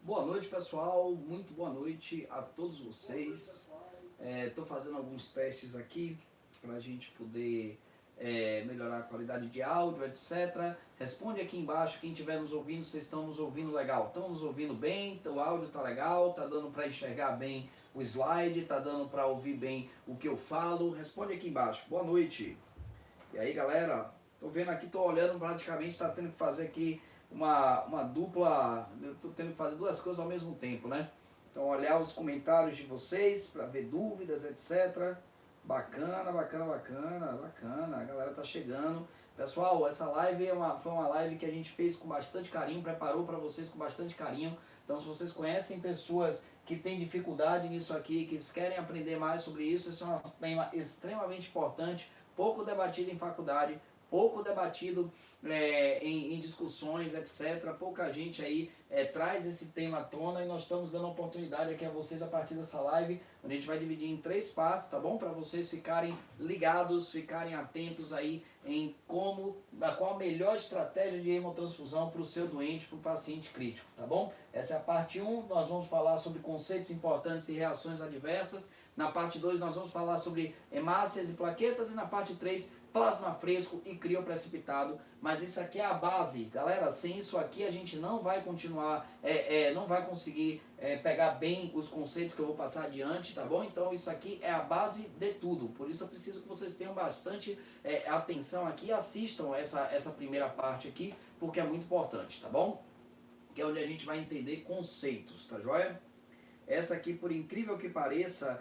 Boa noite, pessoal. Muito boa noite a todos vocês. Estou fazendo alguns testes aqui para a gente poder melhorar a qualidade de áudio, etc. Responde aqui embaixo quem estiver nos ouvindo, vocês estão nos ouvindo legal. Estão nos ouvindo bem? O áudio está legal? Está dando para enxergar bem o slide? Está dando para ouvir bem o que eu falo? Responde aqui embaixo. Boa noite. E aí, galera? Estou vendo aqui, estou olhando, praticamente está tendo que fazer aqui uma dupla, eu estou tendo que fazer duas coisas ao mesmo tempo, né? Então, olhar os comentários de vocês para ver dúvidas, etc. Bacana, a galera tá chegando. Pessoal, essa live foi uma live que a gente fez com bastante carinho, preparou para vocês com bastante carinho. Então, se vocês conhecem pessoas que têm dificuldade nisso aqui, que querem aprender mais sobre isso, esse é um tema extremamente importante, pouco debatido em faculdade, pouco debatido em discussões, etc. Pouca gente aí traz esse tema à tona e nós estamos dando oportunidade aqui a vocês a partir dessa live, onde a gente vai dividir em 3 partes, tá bom? Para vocês ficarem ligados, ficarem atentos aí em qual a melhor estratégia de hemotransfusão para o seu doente, para o paciente crítico, tá bom? Essa é a parte 1, nós vamos falar sobre conceitos importantes e reações adversas. Na parte 2 nós vamos falar sobre hemácias e plaquetas e na parte 3 plasma fresco e crioprecipitado, mas isso aqui é a base, galera. Sem isso aqui a gente não vai continuar, não vai conseguir pegar bem os conceitos que eu vou passar adiante, tá bom? Então isso aqui é a base de tudo, por isso eu preciso que vocês tenham bastante atenção aqui, assistam essa primeira parte aqui, porque é muito importante, tá bom? Que é onde a gente vai entender conceitos, tá joia? Essa aqui, por incrível que pareça,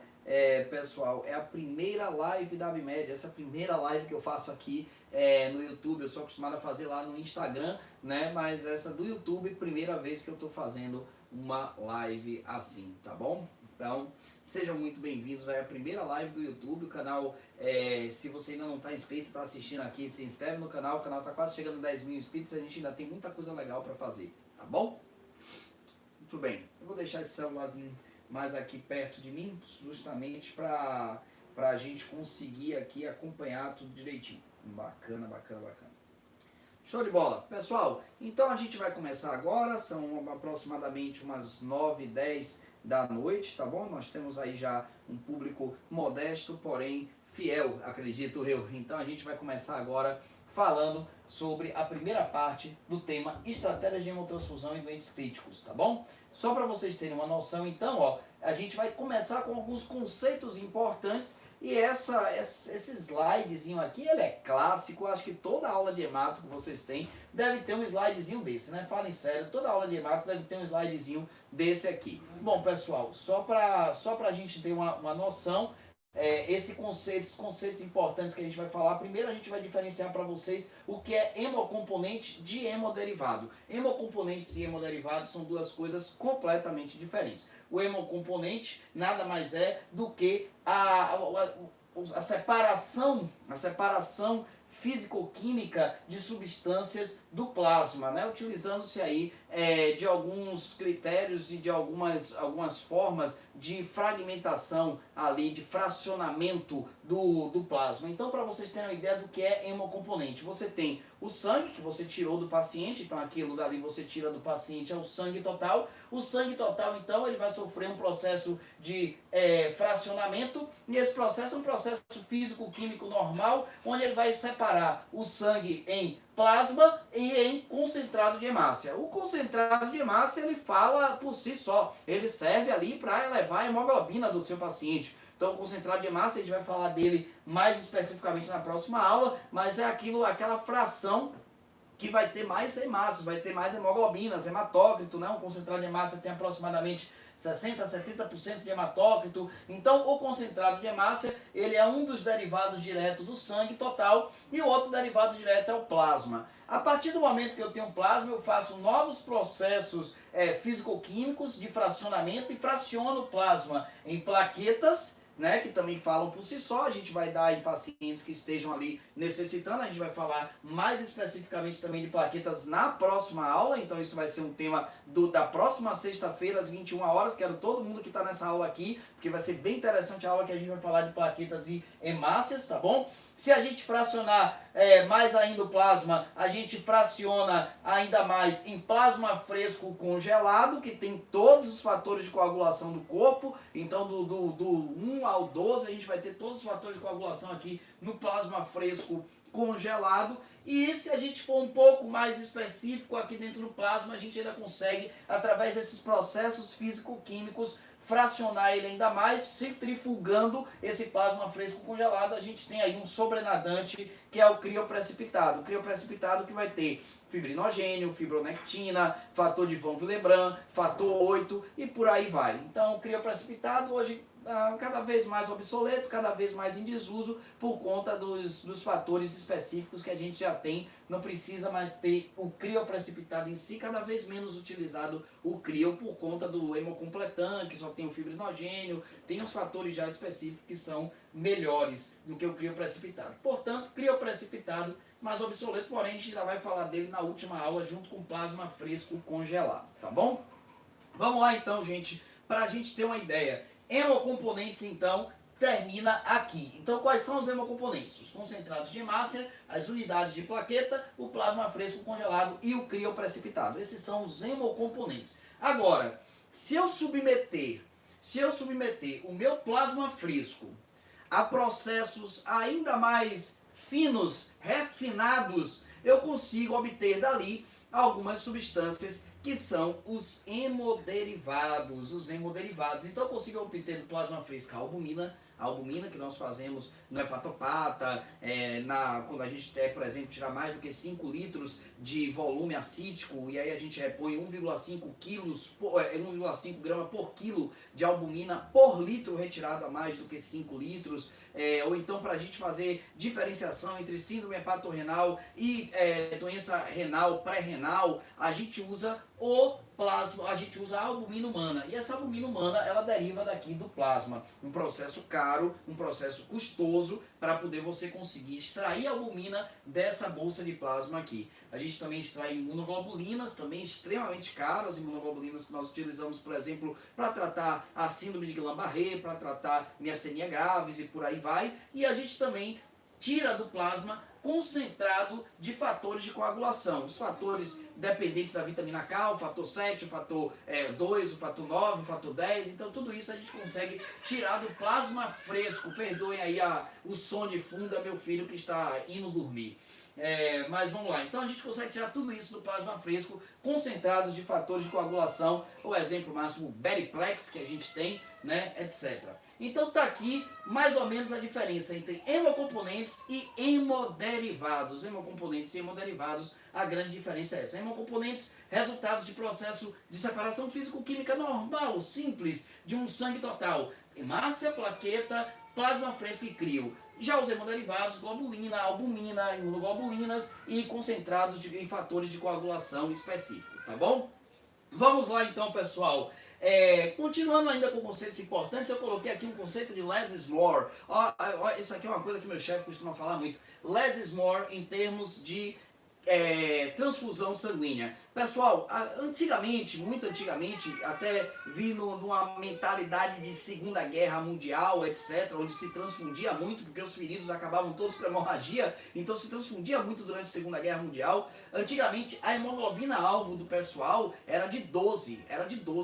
pessoal, é a primeira live da Abmed, essa é a primeira live que eu faço aqui no YouTube. Eu sou acostumado a fazer lá no Instagram, né? Mas essa do YouTube, primeira vez que eu tô fazendo uma live assim, tá bom? Então, sejam muito bem-vindos aí à primeira live do YouTube. O canal, se você ainda não está inscrito, está assistindo aqui, se inscreve no canal. O canal está quase chegando a 10 mil inscritos, a gente ainda tem muita coisa legal para fazer, tá bom? Muito bem, eu vou deixar esse celularzinho mais aqui perto de mim, justamente para a gente conseguir aqui acompanhar tudo direitinho. Bacana. Show de bola. Pessoal, então a gente vai começar agora, são aproximadamente umas 9, 10 da noite, tá bom? Nós temos aí já um público modesto, porém fiel, acredito eu. Então a gente vai começar agora falando sobre a primeira parte do tema estratégias de hemotransfusão em doentes críticos, tá bom? Só para vocês terem uma noção, então, ó, a gente vai começar com alguns conceitos importantes e esse slidezinho aqui, ele é clássico. Acho que toda aula de hemato que vocês têm deve ter um slidezinho desse, né? Falem sério, toda aula de hemato deve ter um slidezinho desse aqui. Bom, pessoal, só pra gente ter uma noção, esses conceitos importantes que a gente vai falar. Primeiro a gente vai diferenciar para vocês o que é hemocomponente de hemоderivado. Hemocomponentes e hemoderivados são duas coisas completamente diferentes. O hemocomponente nada mais é do que a separação físico-química de substâncias do plasma, né? Utilizando-se aí de alguns critérios e de algumas formas de fragmentação ali, de fracionamento do plasma. Então, para vocês terem uma ideia do que é hemocomponente, você tem o sangue que você tirou do paciente, então aquilo dali você tira do paciente é o sangue total. O sangue total, então, ele vai sofrer um processo de fracionamento, e esse processo é um processo físico-químico normal, onde ele vai separar o sangue em plasma e em concentrado de hemácia. O concentrado de hemácia, ele fala por si só, ele serve ali para elevar a hemoglobina do seu paciente. Então, o concentrado de hemácia, a gente vai falar dele mais especificamente na próxima aula, mas é aquela fração que vai ter mais hemácias, vai ter mais hemoglobinas, hematócrito, né? Um concentrado de hemácia tem aproximadamente 60% a 70% de hematócrito. Então, o concentrado de hemácia, ele é um dos derivados diretos do sangue total, e o outro derivado direto é o plasma. A partir do momento que eu tenho plasma, eu faço novos processos físico-químicos de fracionamento e fraciono o plasma em plaquetas, né, que também falam por si só. A gente vai dar em pacientes que estejam ali necessitando. A gente vai falar mais especificamente também de plaquetas na próxima aula, então isso vai ser um tema da próxima sexta-feira às 21 horas. Quero todo mundo que está nessa aula aqui, porque vai ser bem interessante a aula que a gente vai falar de plaquetas e hemácias, tá bom? Se a gente fracionar mais ainda o plasma, a gente fraciona ainda mais em plasma fresco congelado, que tem todos os fatores de coagulação do corpo. Então, do 1 ao 12, a gente vai ter todos os fatores de coagulação aqui no plasma fresco congelado. E se a gente for um pouco mais específico aqui dentro do plasma, a gente ainda consegue, através desses processos físico-químicos, fracionar ele ainda mais, centrifugando esse plasma fresco congelado. A gente tem aí um sobrenadante, que é o crioprecipitado. O crioprecipitado que vai ter fibrinogênio, fibronectina, fator de von Willebrand, fator 8 e por aí vai. Então, o crioprecipitado hoje cada vez mais obsoleto, cada vez mais em desuso, por conta dos fatores específicos que a gente já tem. Não precisa mais ter o crioprecipitado em si, cada vez menos utilizado o crio por conta do hemocompletan, que só tem o fibrinogênio, tem os fatores já específicos que são melhores do que o crioprecipitado. Portanto, crioprecipitado mais obsoleto, porém a gente já vai falar dele na última aula junto com plasma fresco congelado, tá bom? Vamos lá então, gente, para a gente ter uma ideia. Hemocomponentes, então, termina aqui. Então, quais são os hemocomponentes? Os concentrados de hemácia, as unidades de plaqueta, o plasma fresco congelado e o crioprecipitado. Esses são os hemocomponentes. Agora, se eu submeter o meu plasma fresco a processos ainda mais finos, refinados, eu consigo obter dali algumas substâncias que são os hemoderivados. Então eu consigo obter do plasma fresco a albumina que nós fazemos no hepatopata, quando a gente quer, por exemplo, tirar mais do que 5 litros de volume acítico, e aí a gente repõe 1,5 grama por quilo de albumina por litro retirado a mais do que 5 litros. Ou então para a gente fazer diferenciação entre síndrome hepatorrenal e doença renal, pré-renal, a gente usa a albumina humana. E essa albumina humana, ela deriva daqui do plasma. Um processo caro, um processo custoso para poder você conseguir extrair a albumina dessa bolsa de plasma aqui. A gente também extrai imunoglobulinas, também extremamente caras, imunoglobulinas que nós utilizamos, por exemplo, para tratar a síndrome de Guillain-Barré, para tratar miastenia graves e por aí vai. E a gente também tira do plasma concentrado de fatores de coagulação. Os fatores dependentes da vitamina K, o fator 7, o fator 2, o fator 9, o fator 10. Então tudo isso a gente consegue tirar do plasma fresco. Perdoem aí o som de fundo, é meu filho que está indo dormir. Mas vamos lá, então a gente consegue tirar tudo isso do plasma fresco, concentrados de fatores de coagulação, o exemplo máximo, o Beriplex que a gente tem, né, etc. Então tá aqui mais ou menos a diferença entre hemocomponentes e hemoderivados. Hemocomponentes e hemoderivados, a grande diferença é essa. Hemocomponentes, resultados de processo de separação físico-química normal, simples, de um sangue total. Hemácia, plaqueta, plasma fresco e crio. Já os hemoderivados, globulina, albumina, imunoglobulinas e concentrados em fatores de coagulação específicos, tá bom? Vamos lá então, pessoal. Continuando ainda com conceitos importantes, eu coloquei aqui um conceito de less is more. Isso aqui é uma coisa que meu chefe costuma falar muito. Less is more em termos de transfusão sanguínea. Pessoal, antigamente, muito antigamente, até vi numa mentalidade de Segunda Guerra Mundial, etc., onde se transfundia muito, porque os feridos acabavam todos com hemorragia, então se transfundia muito durante a Segunda Guerra Mundial. Antigamente, a hemoglobina alvo do pessoal era de 12,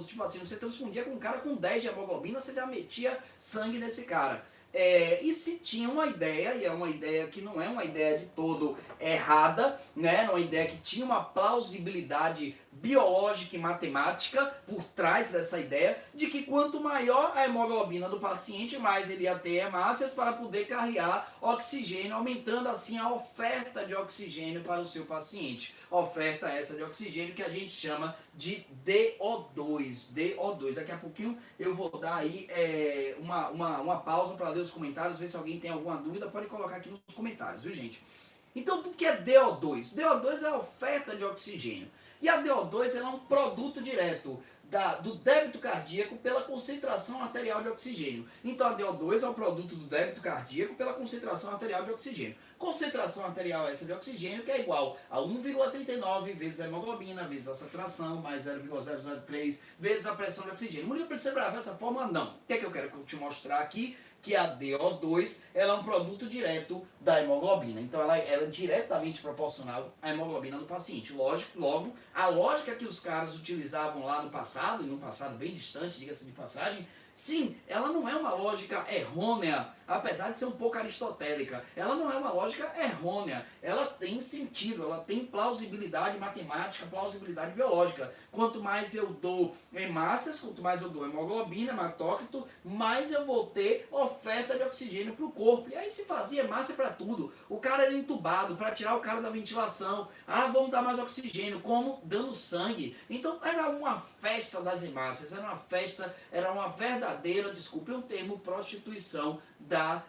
tipo assim, você transfundia com um cara com 10 de hemoglobina, você já metia sangue nesse cara. E se tinha uma ideia, e é uma ideia que não é uma ideia de todo errada, né? É uma ideia que tinha uma plausibilidade biológica e matemática por trás dessa ideia, de que quanto maior a hemoglobina do paciente, mais ele ia ter hemácias para poder carregar oxigênio, aumentando assim a oferta de oxigênio para o seu paciente. Oferta essa de oxigênio que a gente chama de DO2. Daqui a pouquinho eu vou dar aí uma pausa para ler os comentários, ver se alguém tem alguma dúvida, pode colocar aqui nos comentários, viu, gente? Então, o que é DO2? DO2 é a oferta de oxigênio. E a DO2 ela é um produto direto do débito cardíaco pela concentração arterial de oxigênio. Então a DO2 é o produto do débito cardíaco pela concentração arterial de oxigênio. Concentração arterial essa de oxigênio que é igual a 1,39 vezes a hemoglobina, vezes a saturação, mais 0,003 vezes a pressão de oxigênio. Murilo, precisa gravar essa fórmula? Não. O que é que eu quero te mostrar aqui? Que a DO2 ela é um produto direto da hemoglobina. Então ela é diretamente proporcional à hemoglobina do paciente. Logo, a lógica que os caras utilizavam lá no passado, e num passado bem distante, diga-se de passagem, sim, ela não é uma lógica errônea, apesar de ser um pouco aristotélica. Ela não é uma lógica errônea. Ela tem sentido, ela tem plausibilidade matemática, plausibilidade biológica. Quanto mais eu dou hemácias, quanto mais eu dou hemoglobina, hematócrito, mais eu vou ter oferta de oxigênio para o corpo. E aí se fazia hemácia para tudo. O cara era entubado para tirar o cara da ventilação. Ah, vamos dar mais oxigênio. Como? Dando sangue. Então era uma festa das hemácias, era uma verdadeira, desculpe um termo, prostituição da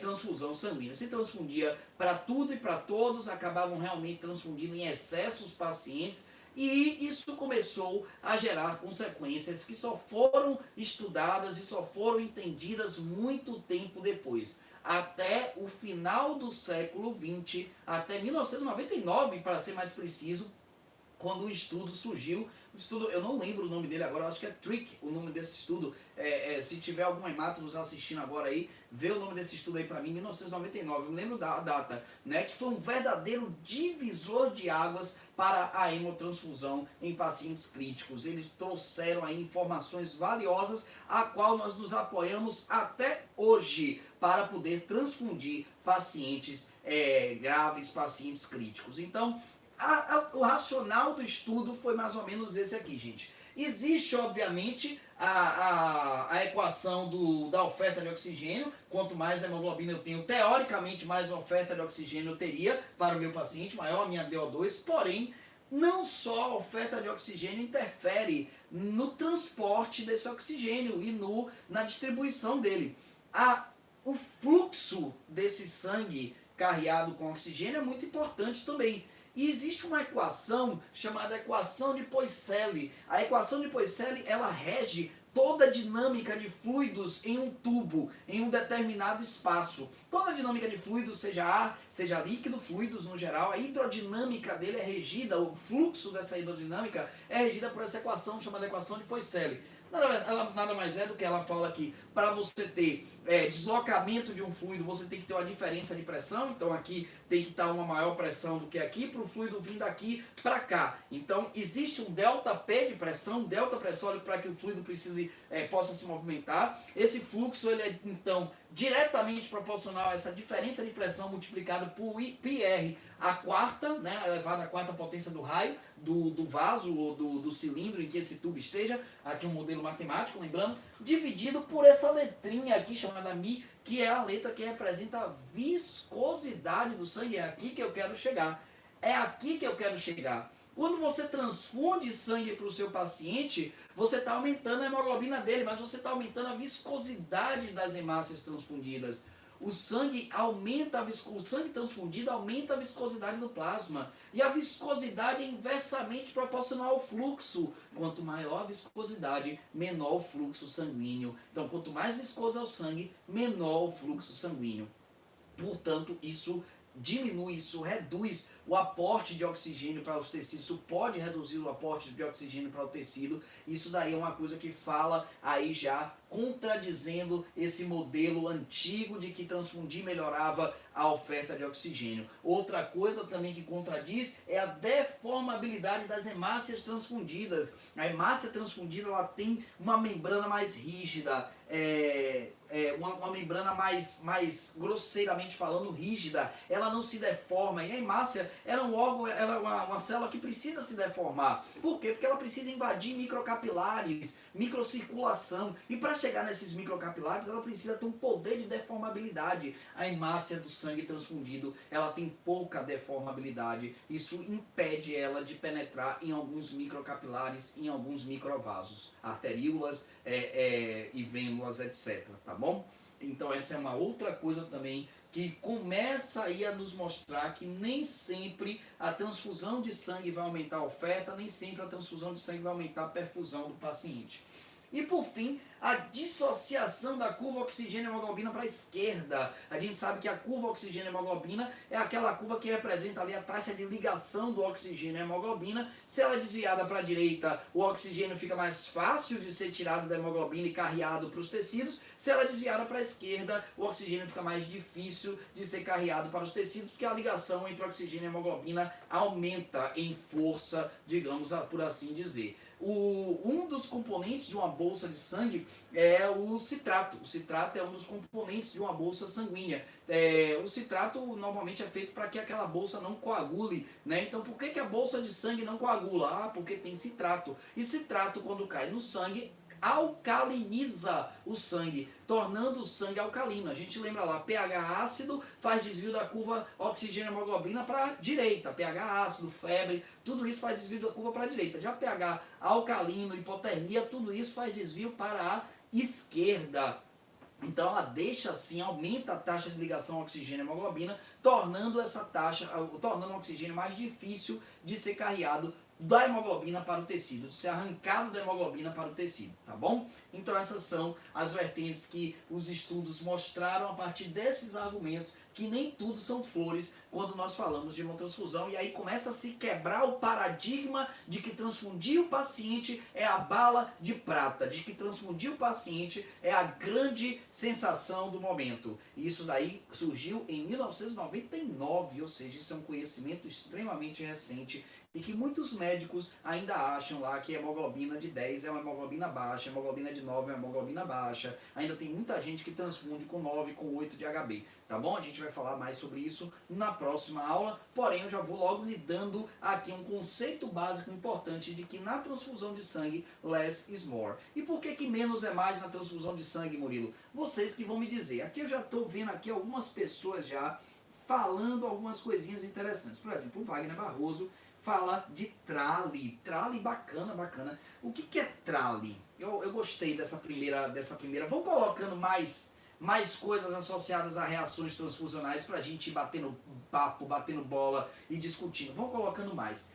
transfusão sanguínea. Se transfundia para tudo e para todos, acabavam realmente transfundindo em excesso os pacientes, e isso começou a gerar consequências que só foram estudadas e só foram entendidas muito tempo depois. Até o final do século XX, até 1999, para ser mais preciso, quando o estudo surgiu. O estudo, eu não lembro o nome dele agora, eu acho que é Trick o nome desse estudo. Se tiver algum hemato nos assistindo agora aí, vê o nome desse estudo aí pra mim, 1999, eu me lembro da data, né? Que foi um verdadeiro divisor de águas para a hemotransfusão em pacientes críticos. Eles trouxeram aí informações valiosas, a qual nós nos apoiamos até hoje para poder transfundir pacientes graves, pacientes críticos. Então, o racional do estudo foi mais ou menos esse aqui, gente. Existe, obviamente, a equação da oferta de oxigênio. Quanto mais hemoglobina eu tenho, teoricamente, mais oferta de oxigênio eu teria para o meu paciente, maior a minha DO2. Porém, não só a oferta de oxigênio interfere no transporte desse oxigênio e na distribuição dele. O fluxo desse sangue carreado com oxigênio é muito importante também. E existe uma equação chamada equação de Poiseuille. A equação de Poiseuille, ela rege toda a dinâmica de fluidos em um tubo, em um determinado espaço. Toda a dinâmica de fluidos, seja ar, seja líquido, fluidos no geral, a hidrodinâmica dele é regida, o fluxo dessa hidrodinâmica é regida por essa equação chamada equação de Poiseuille. Nada mais é do que ela fala que para você ter deslocamento de um fluido, você tem que ter uma diferença de pressão. Então aqui tem que estar uma maior pressão do que aqui, para o fluido vir daqui para cá. Então existe um ΔP de pressão, um delta pressórico para que o fluido possa se movimentar. Esse fluxo ele é então diretamente proporcional a essa diferença de pressão multiplicada por πr a quarta, né, elevado à quarta potência do raio, do vaso ou do cilindro em que esse tubo esteja, aqui um modelo matemático, lembrando, dividido por essa letrinha aqui chamada μ, que é a letra que representa a viscosidade do sangue. É aqui que eu quero chegar. É aqui que eu quero chegar. Quando você transfunde sangue para o seu paciente, você está aumentando a hemoglobina dele, mas você está aumentando a viscosidade das hemácias transfundidas. O sangue transfundido aumenta a viscosidade do plasma. E a viscosidade é inversamente proporcional ao fluxo. Quanto maior a viscosidade, menor o fluxo sanguíneo. Então, quanto mais viscoso é o sangue, menor o fluxo sanguíneo. Portanto, isso diminui, isso reduz o aporte de oxigênio para os tecidos, isso pode reduzir o aporte de oxigênio para o tecido. Isso daí é uma coisa que fala aí já contradizendo esse modelo antigo de que transfundir melhorava a oferta de oxigênio. Outra coisa também que contradiz é a deformabilidade das hemácias transfundidas. A hemácia transfundida ela tem uma membrana mais rígida, uma membrana mais grosseiramente falando rígida, ela não se deforma. E a hemácia ela é um órgão, ela é uma célula que precisa se deformar. Por quê? Porque ela precisa invadir microcapilares, microcirculação, e para chegar nesses microcapilares ela precisa ter um poder de deformabilidade. A hemácia do sangue transfundido ela tem pouca deformabilidade, isso impede ela de penetrar em alguns microcapilares, em alguns microvasos, arteríolas e vênulas, etc. Tá bom? Então essa é uma outra coisa também que começa aí a nos mostrar que nem sempre a transfusão de sangue vai aumentar a oferta, nem sempre a transfusão de sangue vai aumentar a perfusão do paciente. E por fim, a dissociação da curva oxigênio-hemoglobina para a esquerda. A gente sabe que a curva oxigênio-hemoglobina é aquela curva que representa ali a taxa de ligação do oxigênio à hemoglobina. Se ela é desviada para a direita, o oxigênio fica mais fácil de ser tirado da hemoglobina e carreado para os tecidos. Se ela é desviada para a esquerda, o oxigênio fica mais difícil de ser carreado para os tecidos, porque a ligação entre oxigênio e hemoglobina aumenta em força, digamos por assim dizer. Um dos componentes de uma bolsa de sangue é o citrato. O citrato é um dos componentes de uma bolsa sanguínea. O citrato normalmente é feito para que aquela bolsa não coagule, né? Então por que a bolsa de sangue não coagula? Ah, porque tem citrato. E citrato, quando cai no sangue, alcaliniza o sangue, tornando o sangue alcalino. A gente lembra lá, pH ácido faz desvio da curva oxigênio-hemoglobina para a direita, pH ácido, febre, tudo isso faz desvio da curva para a direita. Já pH alcalino, hipotermia, tudo isso faz desvio para a esquerda. Então ela deixa assim, aumenta a taxa de ligação oxigênio-hemoglobina, tornando tornando o oxigênio mais difícil de ser carreado da hemoglobina para o tecido, de ser arrancado da hemoglobina para o tecido, tá bom? Então essas são as vertentes que os estudos mostraram a partir desses argumentos, que nem tudo são flores quando nós falamos de hemotransfusão, e aí começa a se quebrar o paradigma de que transfundir o paciente é a bala de prata, de que transfundir o paciente é a grande sensação do momento. E isso daí surgiu em 1999, ou seja, isso é um conhecimento extremamente recente, e que muitos médicos ainda acham lá que a hemoglobina de 10 é uma hemoglobina baixa, a hemoglobina de 9 é uma hemoglobina baixa. Ainda tem muita gente que transfunde com 9, com 8 de HB, tá bom? A gente vai falar mais sobre isso na próxima aula, porém eu já vou logo lhe dando aqui um conceito básico importante de que na transfusão de sangue, less is more. E por que menos é mais na transfusão de sangue, Murilo? Vocês que vão me dizer. Aqui eu já estou vendo aqui algumas pessoas já falando algumas coisinhas interessantes. Por exemplo, o Wagner Barroso fala de trale. Trale bacana, bacana. O que é trale? Eu gostei dessa primeira. Vamos colocando mais coisas associadas a reações transfusionais para a gente ir batendo papo, batendo bola e discutindo. Vamos colocando mais.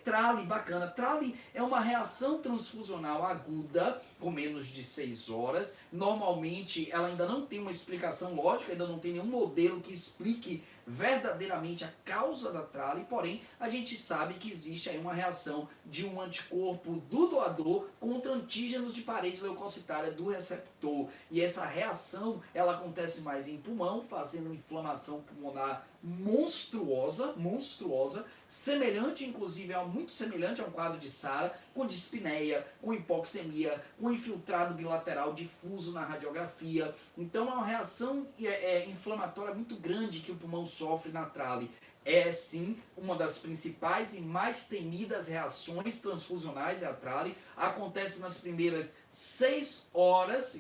Trale, bacana. Trale é uma reação transfusional aguda, com menos de 6 horas. Normalmente ela ainda não tem uma explicação lógica, ainda não tem nenhum modelo que explique verdadeiramente a causa da trale, porém a gente sabe que existe aí uma reação de um anticorpo do doador contra antígenos de parede leucocitária do receptor, e essa reação ela acontece mais em pulmão, fazendo inflamação pulmonar monstruosa, semelhante inclusive, muito semelhante a um quadro de SARA, com dispneia, com hipoxemia, com infiltrado bilateral difuso na radiografia. Então é uma reação inflamatória muito grande que o pulmão sofre na trale. É sim uma das principais e mais temidas reações transfusionais, é a trale. Acontece nas primeiras 6 horas,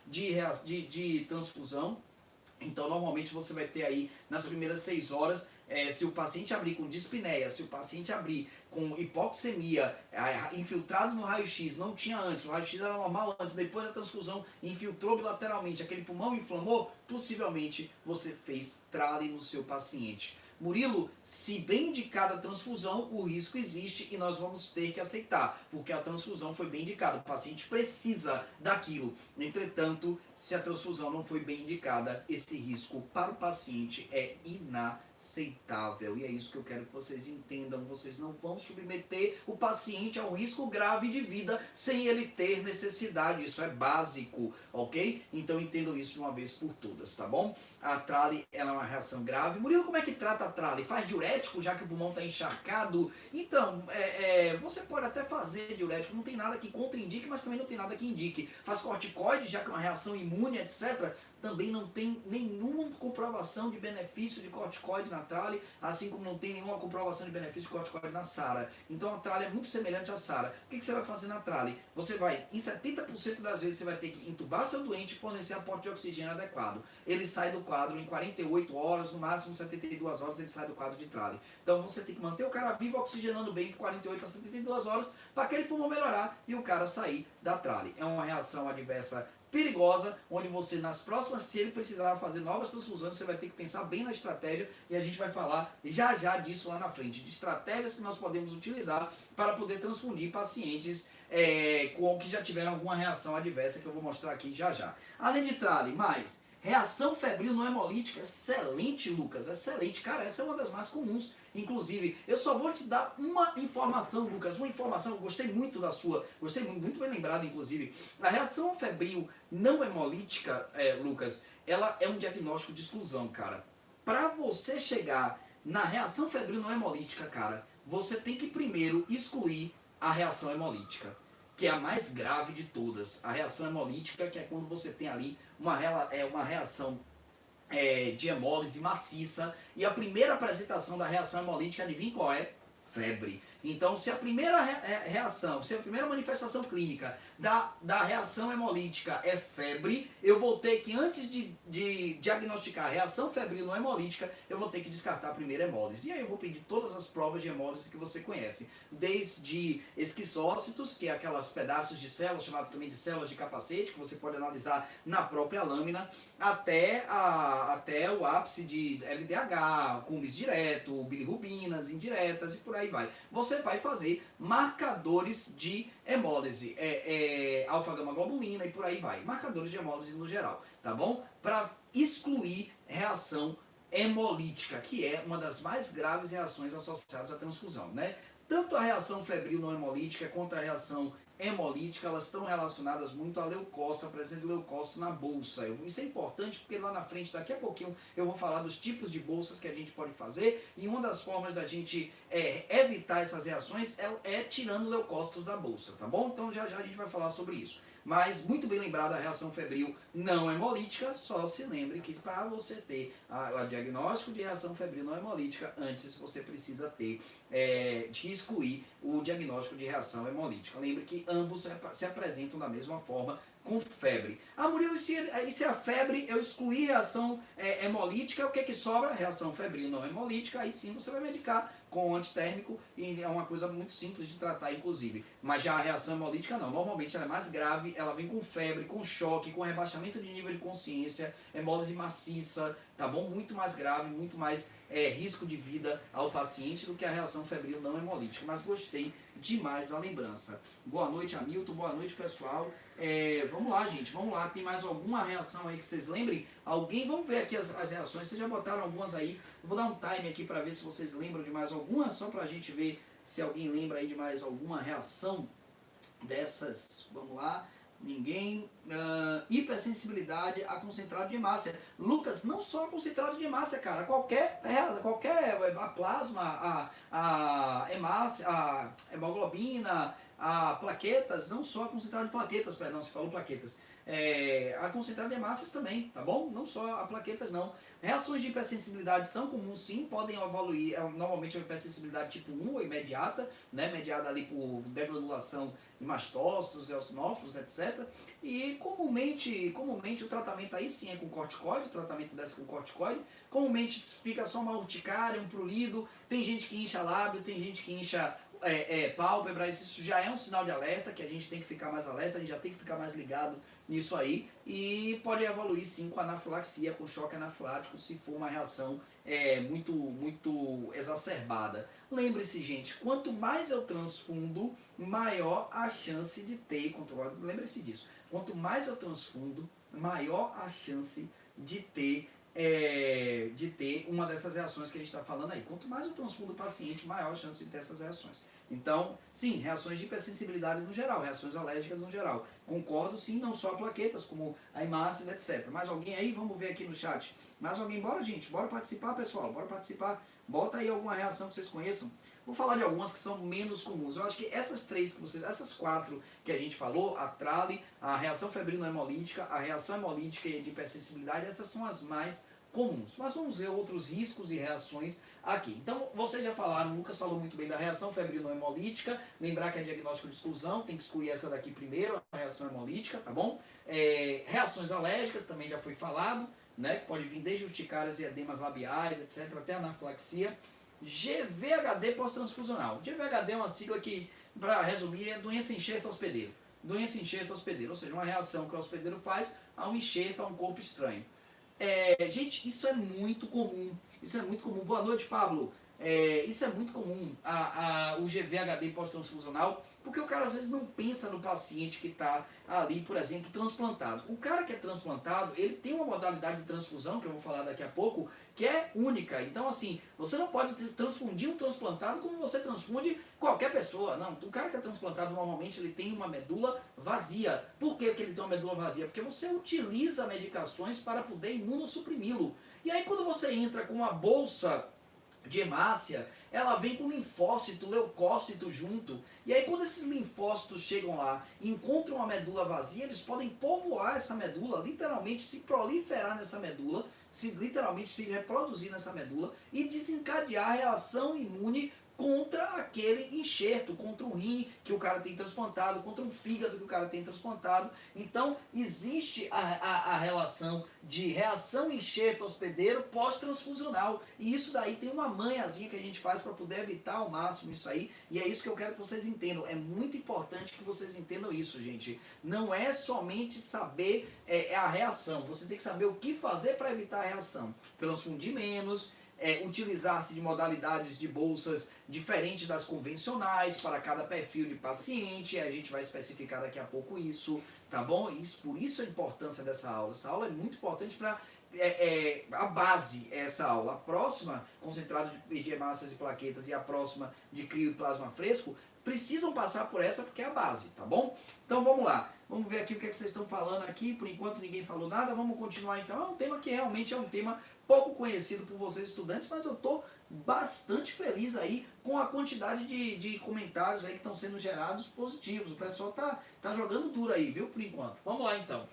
de transfusão. Então, normalmente você vai ter aí, nas primeiras 6 horas, se o paciente abrir com dispneia, se o paciente abrir com hipoxemia, infiltrado no raio-x, não tinha antes, o raio-x era normal antes, depois da transfusão infiltrou bilateralmente, aquele pulmão inflamou, possivelmente você fez trale no seu paciente. Murilo, se bem indicada a transfusão, o risco existe e nós vamos ter que aceitar, porque a transfusão foi bem indicada, o paciente precisa daquilo. Entretanto, se a transfusão não foi bem indicada, esse risco para o paciente é inaceitável. E é isso que eu quero que vocês entendam. Vocês não vão submeter o paciente a um risco grave de vida sem ele ter necessidade. Isso é básico, ok? Então entendam isso de uma vez por todas, tá bom? A trale ela é uma reação grave. Murilo, como é que trata a trale? Faz diurético, já que o pulmão está encharcado? Então, você pode até fazer diurético. Não tem nada que contraindique, mas também não tem nada que indique. Faz corticoide, já que é uma reação imune, etc. Também não tem nenhuma comprovação de benefício de corticoide na trale, assim como não tem nenhuma comprovação de benefício de corticoide na SARA. Então a trale é muito semelhante à SARA. O que você vai fazer na trale? Você vai, em 70% das vezes, você vai ter que entubar seu doente e fornecer aporte de oxigênio adequado. Ele sai do quadro em 48 horas, no máximo 72 horas ele sai do quadro de trale. Então você tem que manter o cara vivo oxigenando bem de 48 a 72 horas para aquele pulmão melhorar e o cara sair da trale. É uma reação adversa perigosa, onde você nas próximas, se ele precisar fazer novas transfusões, você vai ter que pensar bem na estratégia e a gente vai falar já já disso lá na frente, de estratégias que nós podemos utilizar para poder transfundir pacientes com que já tiveram alguma reação adversa que eu vou mostrar aqui já já. Além de trale, mais reação febril não hemolítica, excelente, Lucas, excelente. Cara, essa é uma das mais comuns. Inclusive, eu só vou te dar uma informação, Lucas, uma informação, eu gostei muito da sua, gostei muito bem lembrado, inclusive. A reação febril não hemolítica, Lucas, ela é um diagnóstico de exclusão, cara. Para você chegar na reação febril não hemolítica, cara, você tem que primeiro excluir a reação hemolítica, que é a mais grave de todas. A reação hemolítica, que é quando você tem ali uma reação de hemólise maciça, e a primeira apresentação da reação hemolítica, adivinha qual é? Febre. Então, se a primeira reação, se a primeira manifestação clínica da reação hemolítica é febre, eu vou ter que, antes de diagnosticar a reação febril não hemolítica, eu vou ter que descartar a primeira hemólise. E aí eu vou pedir todas as provas de hemólise que você conhece, desde esquizócitos, que é aquelas pedaços de células, chamadas também de células de capacete, que você pode analisar na própria lâmina, até o ápice de LDH, cumes direto, bilirrubinas indiretas e por aí vai. Você vai fazer marcadores de hemólise, alfa-gama-globulina e por aí vai. Marcadores de hemólise no geral, tá bom? Para excluir reação hemolítica, que é uma das mais graves reações associadas à transfusão, né? Tanto a reação febril não hemolítica quanto a reação hemolítica, elas estão relacionadas muito à leucócito, a presença de leucócito na bolsa. Isso é importante porque lá na frente, daqui a pouquinho, eu vou falar dos tipos de bolsas que a gente pode fazer, e uma das formas da gente evitar essas reações é tirando leucócitos da bolsa, tá bom? Então já já a gente vai falar sobre isso. Mas muito bem lembrada a reação febril não hemolítica, só se lembre que para você ter o diagnóstico de reação febril não hemolítica, antes você precisa ter de excluir o diagnóstico de reação hemolítica. Lembre que ambos se apresentam da mesma forma, com febre. Ah, Murilo, e se a febre eu excluir reação hemolítica, o que que sobra? Reação febril não hemolítica, aí sim você vai medicar com antitérmico, e é uma coisa muito simples de tratar, inclusive. Mas já a reação hemolítica não. Normalmente ela é mais grave, ela vem com febre, com choque, com rebaixamento de nível de consciência, hemólise maciça, tá bom? Muito mais grave, muito mais risco de vida ao paciente do que a reação febril não hemolítica. Mas gostei demais da lembrança. Boa noite, Hamilton. Boa noite, pessoal. Vamos lá, gente. Vamos lá. Tem mais alguma reação aí que vocês lembrem? Alguém? Vamos ver aqui as reações. Vocês já botaram algumas aí. Eu vou dar um time aqui para ver se vocês lembram de mais alguma, só para a gente ver se alguém lembra aí de mais alguma reação dessas. Vamos lá. Ninguém. Hipersensibilidade a concentrado de hemácia. Lucas, não só a concentrado de hemácia, cara. Qualquer a plasma, a hemácia, a hemoglobina, a plaquetas, não só a concentrado de plaquetas, perdão, você falou plaquetas. A concentrada de hemácias também, tá bom? Não só a plaquetas, não. Reações de hipersensibilidade são comuns, sim, podem evoluir. Normalmente a hipersensibilidade tipo 1 ou imediata, né? Mediada ali por degranulação de mastócitos, eosinófilos, etc. E comumente o tratamento aí sim é com corticoide, o tratamento dessa com corticoide. Comumente fica só uma urticária, um prurido. Tem gente que incha lábio, tem gente que incha pálpebra. Isso já é um sinal de alerta, que a gente tem que ficar mais alerta, a gente já tem que ficar mais ligado nisso aí, e pode evoluir sim com anafilaxia, com choque anafilático, se for uma reação muito exacerbada. Lembre-se, gente, quanto mais eu transfundo, maior a chance de ter controle. Lembre-se disso. Quanto mais eu transfundo, maior a chance de ter uma dessas reações que a gente está falando aí. Quanto mais eu transfundo o paciente, maior a chance de ter essas reações. Então, sim, reações de hipersensibilidade no geral, reações alérgicas no geral. Concordo, sim, não só plaquetas, como a hemácias, etc. Mais alguém aí? Vamos ver aqui no chat. Mais alguém? Bora, gente. Bora participar, pessoal. Bora participar. Bota aí alguma reação que vocês conheçam. Vou falar de algumas que são menos comuns. Eu acho que essas quatro que a gente falou, a trale, a reação febril não hemolítica, a reação hemolítica e de hipersensibilidade, essas são as mais comuns. Mas vamos ver outros riscos e reações aqui. Então, vocês já falaram, o Lucas falou muito bem da reação febril não hemolítica. Lembrar que é diagnóstico de exclusão, tem que excluir essa daqui primeiro, a reação hemolítica, tá bom? Reações alérgicas, também já foi falado, né? Que pode vir desde urticárias e edemas labiais, etc., até anafilaxia. GVHD pós-transfusional. GVHD é uma sigla que, para resumir, é doença enxerto hospedeiro. doença enxerto hospedeiro, ou seja, uma reação que o hospedeiro faz a um enxerto, a um corpo estranho. Gente, isso é muito comum. Isso é muito comum. Boa noite, Pablo. Isso é muito comum, o GVHD pós-transfusional, porque o cara às vezes não pensa no paciente que está ali, por exemplo, transplantado. O cara que é transplantado, ele tem uma modalidade de transfusão, que eu vou falar daqui a pouco, que é única. Então, assim, você não pode transfundir um transplantado como você transfunde qualquer pessoa. Não, o cara que é transplantado, normalmente, ele tem uma medula vazia. Por que ele tem uma medula vazia? Porque você utiliza medicações para poder imunossuprimi-lo. E aí, quando você entra com uma bolsa de hemácia, ela vem com linfócito, leucócito junto. E aí quando esses linfócitos chegam lá e encontram uma medula vazia, eles podem povoar essa medula, literalmente se proliferar nessa medula, literalmente se reproduzir nessa medula e desencadear a reação imune contra aquele enxerto, contra o rim que o cara tem transplantado, contra o fígado que o cara tem transplantado. Então, existe a relação de reação enxerto hospedeiro pós-transfusional. E isso daí tem uma manhazinha que a gente faz para poder evitar ao máximo isso aí. E é isso que eu quero que vocês entendam. É muito importante que vocês entendam isso, gente. Não é somente saber a reação. Você tem que saber o que fazer para evitar a reação. Transfundir menos, utilizar-se de modalidades de bolsas diferentes das convencionais para cada perfil de paciente. A gente vai especificar daqui a pouco isso, tá bom? Por isso a importância dessa aula. Essa aula é muito importante para a base é essa aula. A próxima, concentrado de hemácias e plaquetas, e a próxima de crio e plasma fresco, precisam passar por essa porque é a base, tá bom? Então vamos lá. Vamos ver aqui o que vocês estão falando aqui. Por enquanto ninguém falou nada. Vamos continuar então. É um tema que realmente é um tema pouco conhecido por vocês estudantes, mas eu estou bastante feliz aí com a quantidade de comentários aí que estão sendo gerados positivos. O pessoal tá jogando duro aí, viu, por enquanto. Vamos lá então.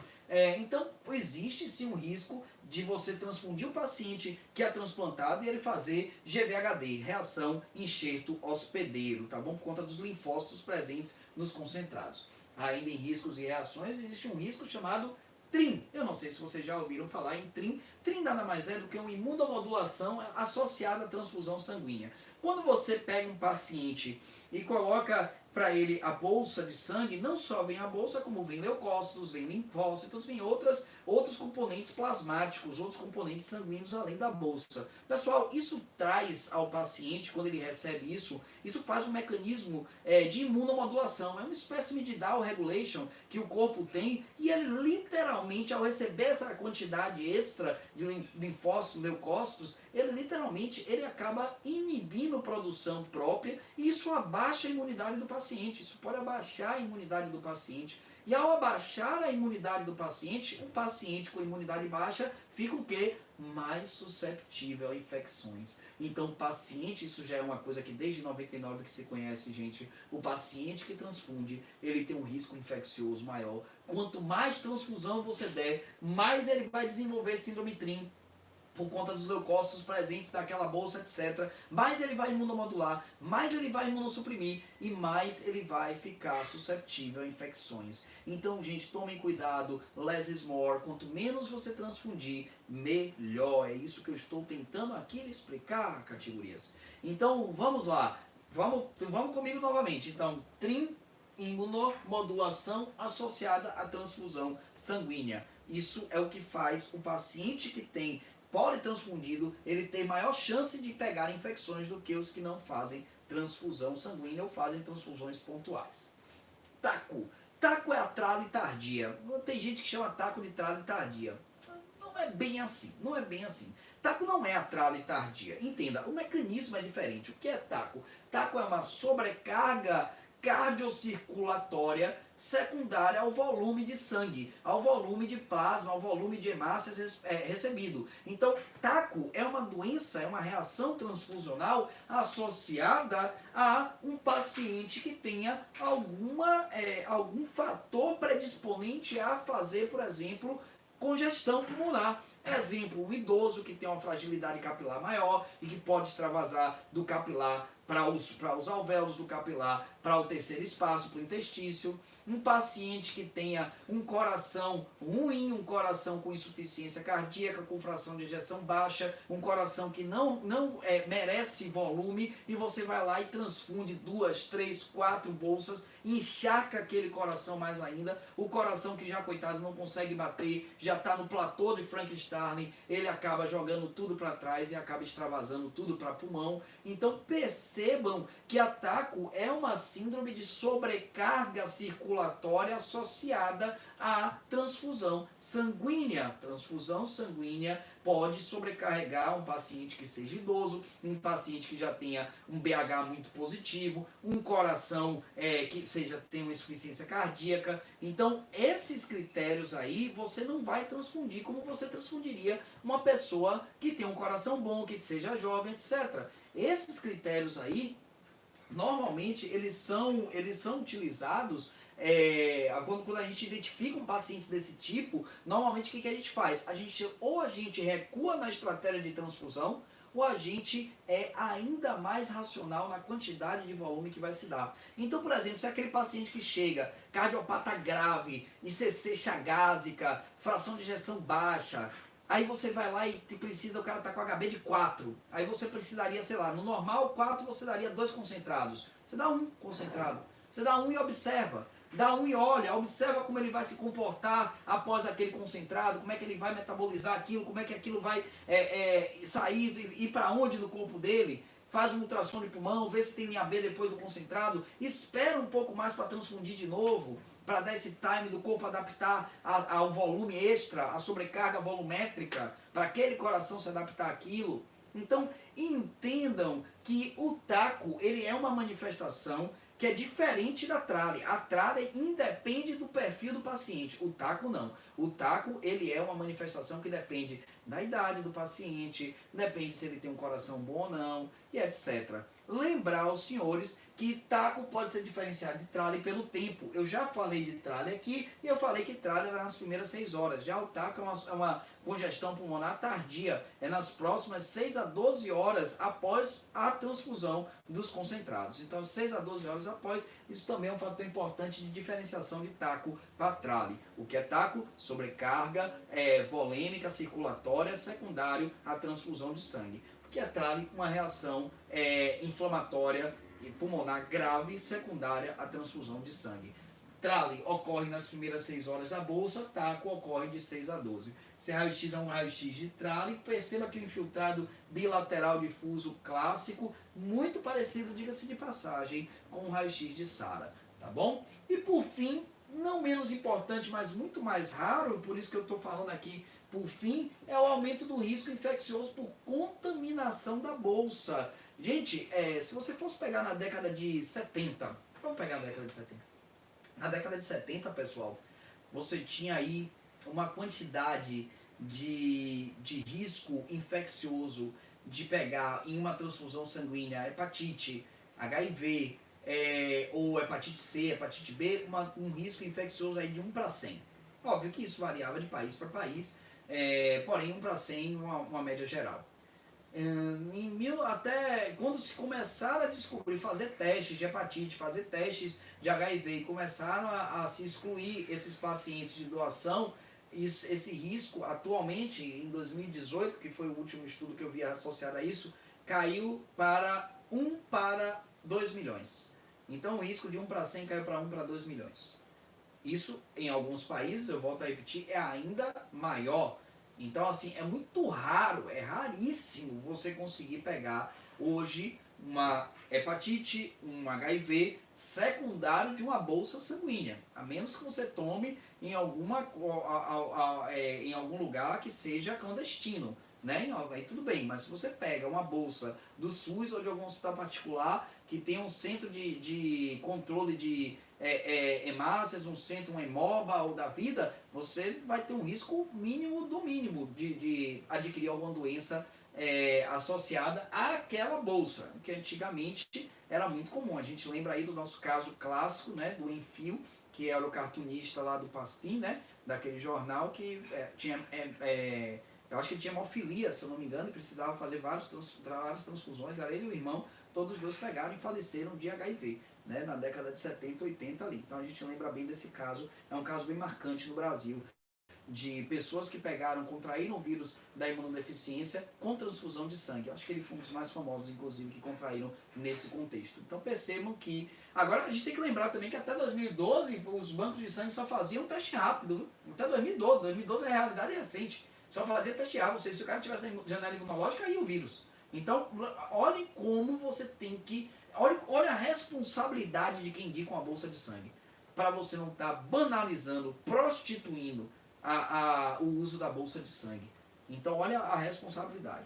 Então, existe sim um risco de você transfundir o paciente que é transplantado e ele fazer GVHD, reação enxerto hospedeiro, tá bom? Por conta dos linfócitos presentes nos concentrados. Ainda em riscos e reações, existe um risco chamado TRIM. Eu não sei se vocês já ouviram falar em TRIM. TRIM nada mais é do que uma imunomodulação associada à transfusão sanguínea. Quando você pega um paciente e coloca para ele a bolsa de sangue, não só vem a bolsa, como vem leucócitos, vem linfócitos, vem outros componentes plasmáticos, outros componentes sanguíneos além da bolsa. Pessoal, isso traz ao paciente, quando ele recebe isso faz um mecanismo de imunomodulação. É uma espécie de down regulation que o corpo tem e ele literalmente, ao receber essa quantidade extra de linfócitos, leucócitos, ele acaba inibindo a produção própria e isso abaixa a imunidade do paciente. Isso pode abaixar a imunidade do paciente. E ao abaixar a imunidade do paciente, o paciente com imunidade baixa fica o quê? Mais susceptível a infecções. Então, o paciente, isso já é uma coisa que desde 99 que se conhece, gente, o paciente que transfunde, ele tem um risco infeccioso maior. Quanto mais transfusão você der, mais ele vai desenvolver síndrome TRIM, por conta dos leucócitos presentes naquela bolsa, etc. Mais ele vai imunomodular, mais ele vai imunossuprimir e mais ele vai ficar susceptível a infecções. Então, gente, tomem cuidado, less is more. Quanto menos você transfundir, melhor. É isso que eu estou tentando aqui explicar, categorias. Então, vamos lá. Vamos comigo novamente. Então, TRIM, imunomodulação associada à transfusão sanguínea. Isso é o que faz o paciente que tem politransfundido, ele tem maior chance de pegar infecções do que os que não fazem transfusão sanguínea ou fazem transfusões pontuais. TACO. TACO é a trale tardia. Tem gente que chama TACO de trale tardia. Não é bem assim, não é bem assim. TACO não é a trale tardia. Entenda, o mecanismo é diferente. O que é TACO? TACO é uma sobrecarga cardiocirculatória secundária ao volume de sangue, ao volume de plasma, ao volume de hemácias recebido. Então, TACO é uma doença, é uma reação transfusional associada a um paciente que tenha algum fator predisponente a fazer, por exemplo, congestão pulmonar. Exemplo, o idoso que tem uma fragilidade capilar maior e que pode extravasar do capilar para os alvéolos do capilar, para o terceiro espaço, para o intestício. Um paciente que tenha um coração ruim, um coração com insuficiência cardíaca, com fração de ejeção baixa, um coração que não merece volume, e você vai lá e transfunde 2, 3, 4 bolsas, encharca aquele coração mais ainda. O coração que já, coitado, não consegue bater, já está no platô de Frankenstein, ele acaba jogando tudo para trás e acaba extravasando tudo para pulmão. Então percebam que a TACO é uma síndrome de sobrecarga circulatória associada à transfusão sanguínea. Transfusão sanguínea pode sobrecarregar um paciente que seja idoso, um paciente que já tenha um BH muito positivo, um coração que tenha uma insuficiência cardíaca. Então, esses critérios aí você não vai transfundir como você transfundiria uma pessoa que tem um coração bom, que seja jovem, etc. Esses critérios aí, normalmente, eles são utilizados quando a gente identifica um paciente desse tipo. Normalmente, o que a gente faz? Ou a gente recua na estratégia de transfusão, ou a gente é ainda mais racional na quantidade de volume que vai se dar. Então, por exemplo, se é aquele paciente que chega, cardiopata grave, ICC chagásica, fração de ejeção baixa, aí você vai lá e o cara tá com HB de 4. Aí você precisaria, sei lá, no normal 4 você daria 2 concentrados. Você dá 1 concentrado. Você dá 1 e observa. Dá 1 e olha, observa como ele vai se comportar após aquele concentrado, como é que ele vai metabolizar aquilo, como é que aquilo vai sair, ir para onde no corpo dele. Faz um ultrassom de pulmão, vê se tem linha B depois do concentrado, espera um pouco mais para transfundir de novo, para dar esse time do corpo adaptar ao volume extra, à sobrecarga volumétrica, para aquele coração se adaptar àquilo. Então, entendam que o TACO, ele é uma manifestação que é diferente da TRALE. A TRALE independe do perfil do paciente, o TACO não. O TACO, ele é uma manifestação que depende da idade do paciente, depende se ele tem um coração bom ou não, e etc. Lembrar aos senhores que TACO pode ser diferenciado de TRALE pelo tempo. Eu já falei de TRALE aqui, e eu falei que TRALE era nas primeiras 6 horas. Já o TACO é uma congestão pulmonar tardia, é nas próximas 6 a 12 horas após a transfusão dos concentrados. Então, 6 a 12 horas após, isso também é um fator importante de diferenciação de TACO para TRALE. O que é TACO? Sobrecarga volêmica circulatória secundário à transfusão de sangue. O que é TRALE? Uma reação inflamatória e pulmonar grave secundária à transfusão de sangue. TRALE ocorre nas primeiras 6 horas da bolsa, TACO ocorre de 6 a 12. Se raio-x é um raio-x de TRALE, perceba que o infiltrado bilateral difuso clássico, muito parecido, diga-se de passagem, com o raio-x de SARA, tá bom? E por fim, não menos importante, mas muito mais raro, por isso que eu estou falando aqui, por fim, é o aumento do risco infeccioso por contaminação da bolsa. Gente, se você fosse pegar na década de 70, vamos pegar a década de 70. Na década de 70, pessoal, você tinha aí uma quantidade de risco infeccioso de pegar em uma transfusão sanguínea hepatite, HIV, ou hepatite C, hepatite B, um risco infeccioso aí de 1 para 100. Óbvio que isso variava de país para país, porém 1 para 100 uma média geral. Até quando se começaram a descobrir, fazer testes de hepatite, fazer testes de HIV, e começaram a se excluir esses pacientes de doação, esse risco atualmente, em 2018, que foi o último estudo que eu vi associado a isso, caiu para 1 para 2 milhões. Então o risco de 1 para 100 caiu para 1 para 2 milhões. Isso, em alguns países, eu volto a repetir, é ainda maior. Então, assim, é muito raro, é raríssimo você conseguir pegar hoje uma hepatite, um HIV secundário de uma bolsa sanguínea. A menos que você tome em algum lugar que seja clandestino, né? Aí tudo bem, mas se você pega uma bolsa do SUS ou de algum hospital particular que tem um centro de controle de hemácias, um centro, um hemoba ou da vida, você vai ter um risco mínimo do mínimo de adquirir alguma doença associada àquela bolsa, que antigamente era muito comum. A gente lembra aí do nosso caso clássico, né, do Enfio, que era o cartunista lá do Paspim, né, daquele jornal que tinha, eu acho que ele tinha hemofilia, se eu não me engano, e precisava fazer várias transfusões, era ele e o irmão, todos os dois pegaram e faleceram de HIV. né, na década de 70, 80 ali. Então a gente lembra bem desse caso, é um caso bem marcante no Brasil, de pessoas que contraíram o vírus da imunodeficiência com transfusão de sangue. Eu acho que ele foi um dos mais famosos, inclusive, que contraíram nesse contexto. Então percebam que... Agora a gente tem que lembrar também que até 2012 os bancos de sangue só faziam teste rápido. Até 2012 é realidade recente. Só fazia teste rápido, ou seja, se o cara tivesse janela imunológica, aí o vírus. Então, olhe como você tem que... Olha a responsabilidade de quem indica uma bolsa de sangue. Para você não estar banalizando, prostituindo o uso da bolsa de sangue. Então, olha a responsabilidade.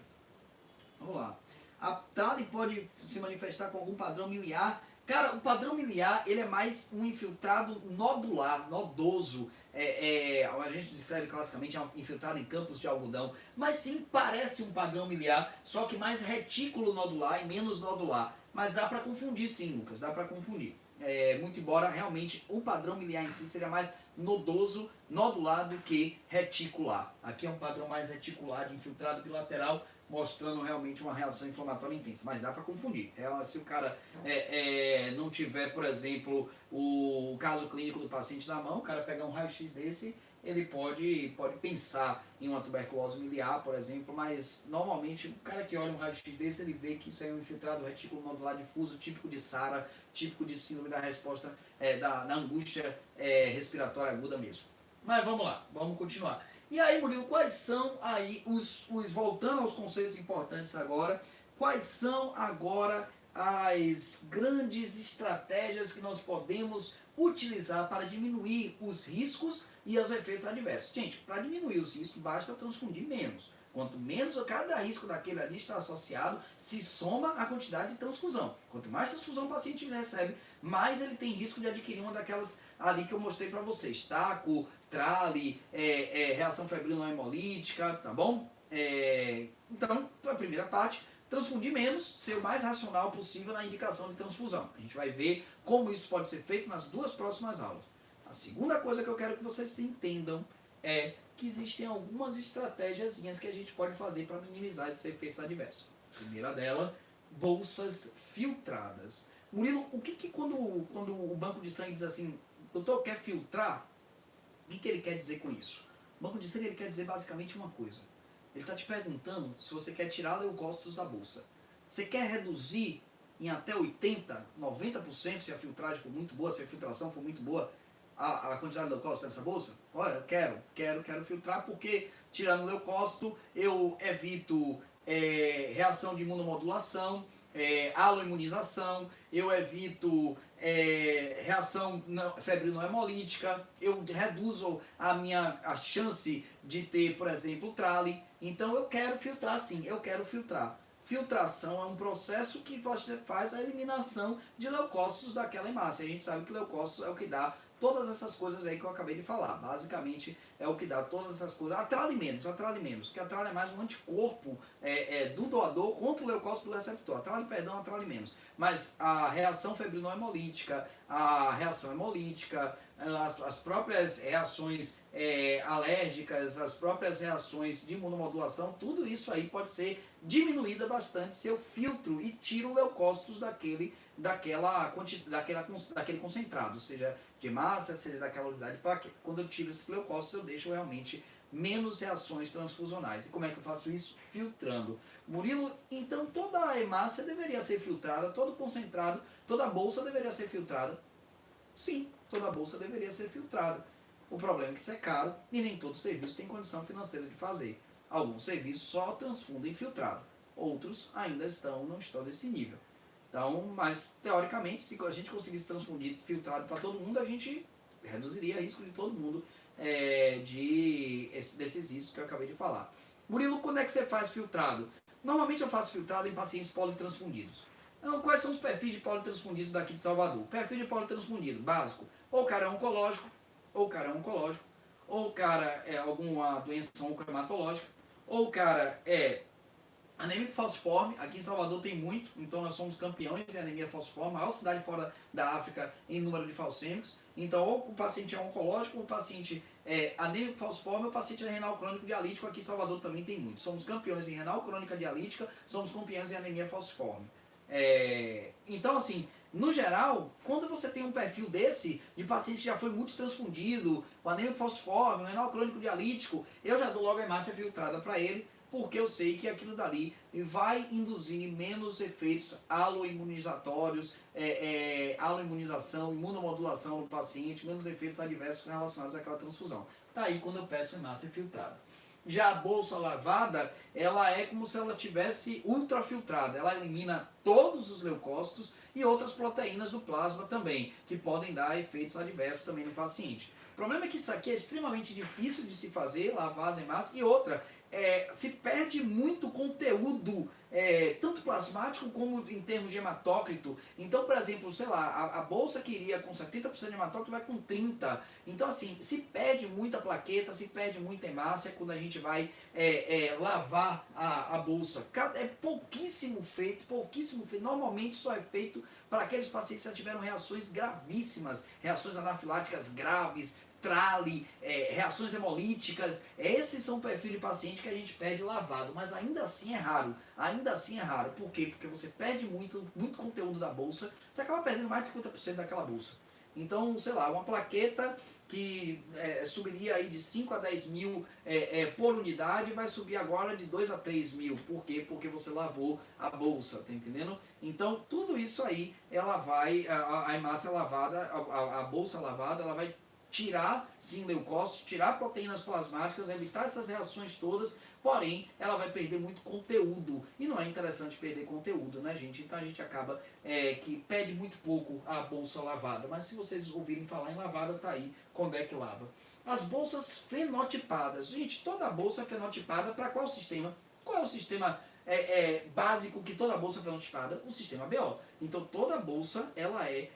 Vamos lá. A TALI pode se manifestar com algum padrão miliar. Cara, o padrão miliar, ele é mais um infiltrado nodular, nodoso. A gente descreve classicamente infiltrado em campos de algodão. Mas sim, parece um padrão miliar, só que mais retículo nodular e menos nodular. Mas dá para confundir sim, Lucas, dá para confundir. Muito embora realmente o padrão miliar em si seria mais nodoso, nodular do que reticular. Aqui é um padrão mais reticular de infiltrado bilateral, mostrando realmente uma reação inflamatória intensa, mas dá para confundir. Se o cara não tiver, por exemplo, o caso clínico do paciente na mão, o cara pegar um raio-x desse, ele pode pensar em uma tuberculose miliar, por exemplo, mas normalmente o cara que olha um raio-x desse, ele vê que isso é um infiltrado retículo nodular difuso, típico de SARA, típico de síndrome da resposta, da angústia respiratória aguda mesmo. Mas vamos lá, vamos continuar. E aí, Murilo, quais são aí voltando aos conceitos importantes agora, quais são agora as grandes estratégias que nós podemos utilizar para diminuir os riscos e os efeitos adversos? Gente, para diminuir os riscos, basta transfundir menos. Quanto menos cada risco daquele ali está associado, se soma a quantidade de transfusão. Quanto mais transfusão o paciente recebe, mais ele tem risco de adquirir uma daquelas ali que eu mostrei para vocês. Taco, trale, reação febril não hemolítica, tá bom? Então, para a primeira parte, transfundir menos, ser o mais racional possível na indicação de transfusão. A gente vai ver como isso pode ser feito nas duas próximas aulas. A segunda coisa que eu quero que vocês entendam é que existem algumas estratégias que a gente pode fazer para minimizar esses efeitos adversos. A primeira dela, bolsas filtradas. Murilo, o que quando o banco de sangue diz assim, doutor, quer filtrar? O que ele quer dizer com isso? O banco de sangue ele quer dizer basicamente uma coisa. Ele está te perguntando se você quer tirar leucócitos da bolsa. Você quer reduzir em até 80%, 90% se a filtragem for muito boa, se a filtração for muito boa, a quantidade de leucócitos nessa bolsa? Olha, eu quero filtrar porque tirando leucócito eu evito reação de imunomodulação, aloimunização, eu evito reação febril não hemolítica, eu reduzo a chance de ter, por exemplo, trale. Então eu quero filtrar sim, eu quero filtrar. Filtração é um processo que você faz a eliminação de leucócitos daquela hemácia. A gente sabe que leucócitos é o que dá todas essas coisas aí que eu acabei de falar. Basicamente é o que dá todas essas coisas. A trale menos, que a trale é mais um anticorpo do doador contra o leucócito do receptor. A trale menos. Mas a reação febril não hemolítica, a reação hemolítica, as próprias reações alérgicas, as próprias reações de imunomodulação, tudo isso aí pode ser diminuída bastante se eu filtro e tiro leucócitos daquele concentrado, seja de massa, seja daquela unidade plaqueta. Quando eu tiro esses leucócitos, eu deixo realmente menos reações transfusionais. E como é que eu faço isso? Filtrando. Murilo, então toda a hemácia deveria ser filtrada, todo concentrado, toda a bolsa deveria ser filtrada? Sim, toda a bolsa deveria ser filtrada. O problema é que isso é caro e nem todo serviço tem condição financeira de fazer. Alguns serviços só transfundem filtrado, outros ainda não estão nesse nível. Então, mas teoricamente, se a gente conseguisse transfundir filtrado para todo mundo, a gente reduziria o risco de todo mundo desses riscos que eu acabei de falar. Murilo, quando é que você faz filtrado? Normalmente eu faço filtrado em pacientes politransfundidos. Então, quais são os perfis de politransfundidos daqui de Salvador? Perfil de politransfundido, básico. Ou o cara é oncológico, ou o cara é alguma doença oncohematológica, ou o cara é anêmico falciforme. Aqui em Salvador tem muito, então nós somos campeões em anemia falciforme, a maior cidade fora da África em número de falcêmicos. Então, ou o paciente é oncológico, ou o paciente é anêmico falciforme, ou o paciente é renal crônico dialítico. Aqui em Salvador também tem muito. Somos campeões em renal crônica dialítica, somos campeões em anemia falciforme. Então, assim, no geral, quando você tem um perfil desse, de paciente que já foi multitransfundido, o anêmico falciforme, o renal crônico dialítico, eu já dou logo a hemácia filtrada para ele, porque eu sei que aquilo dali vai induzir menos efeitos aloimunizatórios, aloimunização, imunomodulação no paciente, menos efeitos adversos relacionados àquela transfusão. Tá aí quando eu peço hemácia filtrada. Já a bolsa lavada, ela é como se ela tivesse ultrafiltrada. Ela elimina todos os leucócitos e outras proteínas do plasma também, que podem dar efeitos adversos também no paciente. O problema é que isso aqui é extremamente difícil de se fazer, lavar as hemácias. E outra, se perde muito conteúdo, tanto plasmático como em termos de hematócrito. Então, por exemplo, sei lá, a bolsa que iria com 70% de hematócrito vai com 30%. Então, assim, se perde muita plaqueta, se perde muita hemácia quando a gente vai lavar a bolsa. É pouquíssimo feito, pouquíssimo feito. Normalmente só é feito para aqueles pacientes que já tiveram reações gravíssimas, reações anafiláticas graves, trale, reações hemolíticas. Esses são o perfil de paciente que a gente pede lavado, mas ainda assim é raro. Ainda assim é raro. Por quê? Porque você perde muito conteúdo da bolsa, você acaba perdendo mais de 50% daquela bolsa. Então, sei lá, uma plaqueta que subiria aí de 5 a 10 mil por unidade, vai subir agora de 2 a 3 mil. Por quê? Porque você lavou a bolsa, tá entendendo? Então, tudo isso aí, ela vai, a hemácia lavada, a bolsa lavada, ela vai tirar, sim, leucócitos, tirar proteínas plasmáticas, evitar essas reações todas, porém, ela vai perder muito conteúdo. E não é interessante perder conteúdo, né, gente? Então a gente acaba que pede muito pouco a bolsa lavada. Mas se vocês ouvirem falar em lavada, tá aí quando é que lava. As bolsas fenotipadas. Gente, toda bolsa é fenotipada para qual sistema? Qual é o sistema básico que toda bolsa é fenotipada? O sistema BO. Então toda bolsa, ela é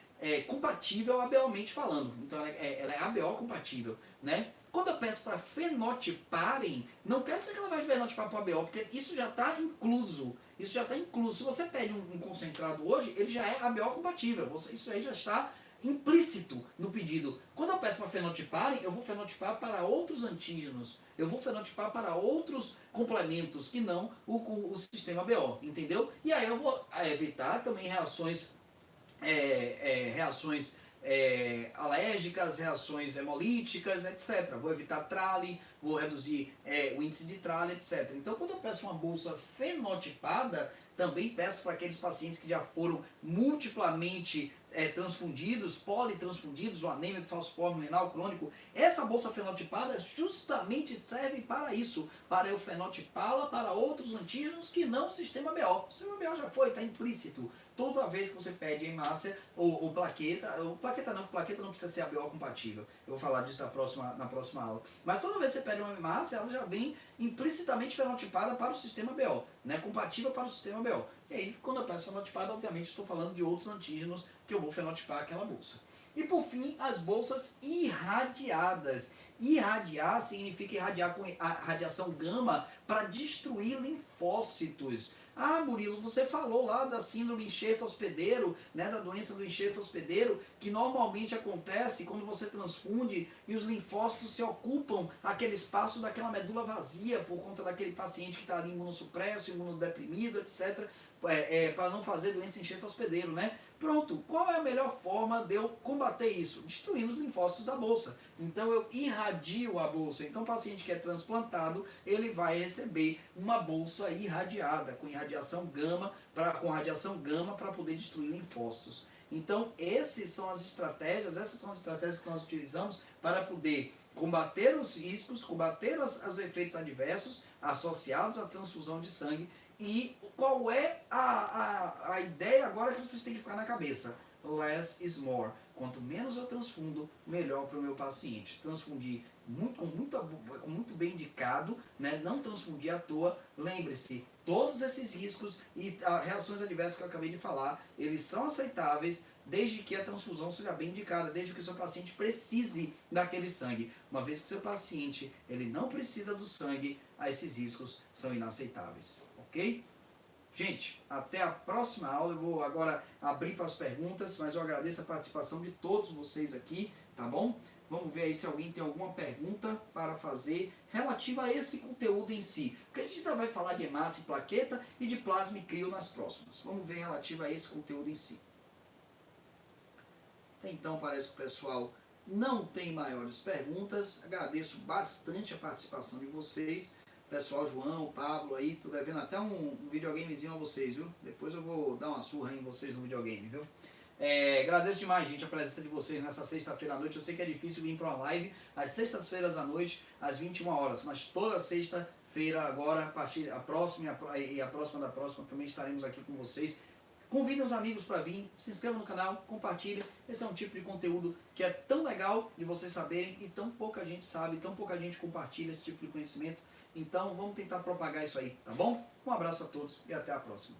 compatível ABO-mente falando. Então ela é ABO compatível, né? Quando eu peço para fenotiparem, não quer dizer que ela vai fenotipar para o ABO, porque isso já está incluso. Isso já está incluso. Se você pede um concentrado hoje, ele já é ABO compatível. Isso aí já está implícito no pedido. Quando eu peço para fenotiparem, eu vou fenotipar para outros antígenos. Eu vou fenotipar para outros complementos que não o sistema ABO, entendeu? E aí eu vou evitar também reações alérgicas, reações hemolíticas, etc. Vou evitar trale, vou reduzir o índice de trale, etc. Então, quando eu peço uma bolsa fenotipada, também peço para aqueles pacientes que já foram multiplamente transfundidos, politransfundidos, o anêmico, falciforme, renal crônico. Essa bolsa fenotipada justamente serve para isso, para eu fenotipá-la para outros antígenos que não o sistema BO. O sistema BO já foi, está implícito. Toda vez que você pede hemácia ou plaqueta não precisa ser ABO compatível. Eu vou falar disso na próxima aula. Mas toda vez que você pede uma hemácia, ela já vem implicitamente fenotipada para o sistema BO, né? Compatível para o sistema BO. E aí, quando eu peço fenotipada, obviamente estou falando de outros antígenos que eu vou fenotipar aquela bolsa. E por fim, as bolsas irradiadas. Irradiar significa irradiar com radiação gama para destruir linfócitos. Ah, Murilo, você falou lá da síndrome enxerto hospedeiro, né, da doença do enxerto hospedeiro, que normalmente acontece quando você transfunde e os linfócitos se ocupam aquele espaço daquela medula vazia por conta daquele paciente que está ali imunossupresso, imunodeprimido, etc., para não fazer doença enxerto hospedeiro, né? Pronto, qual é a melhor forma de eu combater isso? Destruindo os linfócitos da bolsa. Então eu irradio a bolsa. Então o paciente que é transplantado, ele vai receber uma bolsa irradiada, com radiação gama para poder destruir linfócitos. Então essas são as estratégias que nós utilizamos para poder combater os riscos, combater os efeitos adversos associados à transfusão de sangue. E qual é a ideia agora que vocês têm que ficar na cabeça? Less is more. Quanto menos eu transfundo, melhor para o meu paciente. Transfundir com muito bem indicado, né? Não transfundir à toa. Lembre-se, todos esses riscos e reações adversas que eu acabei de falar, eles são aceitáveis desde que a transfusão seja bem indicada, desde que o seu paciente precise daquele sangue. Uma vez que o seu paciente ele não precisa do sangue, esses riscos são inaceitáveis. Ok? Gente, até a próxima aula. Eu vou agora abrir para as perguntas, mas eu agradeço a participação de todos vocês aqui, tá bom? Vamos ver aí se alguém tem alguma pergunta para fazer relativa a esse conteúdo em si. Porque a gente ainda vai falar de hemácia e plaqueta e de plasma e crio nas próximas. Vamos ver relativa a esse conteúdo em si. Então parece que o pessoal não tem maiores perguntas. Agradeço bastante a participação de vocês. Pessoal, João, Pablo aí, tô devendo até um videogamezinho a vocês, viu? Depois eu vou dar uma surra em vocês no videogame, viu? Agradeço demais, gente, a presença de vocês nessa sexta-feira à noite. Eu sei que é difícil vir para uma live às sextas-feiras à noite, às 21 horas, mas toda sexta-feira agora, a partir a próxima e a próxima da próxima, também estaremos aqui com vocês. Convidem os amigos para vir, se inscrevam no canal, compartilhem. Esse é um tipo de conteúdo que é tão legal de vocês saberem e tão pouca gente sabe, tão pouca gente compartilha esse tipo de conhecimento. Então vamos tentar propagar isso aí, tá bom? Um abraço a todos e até a próxima.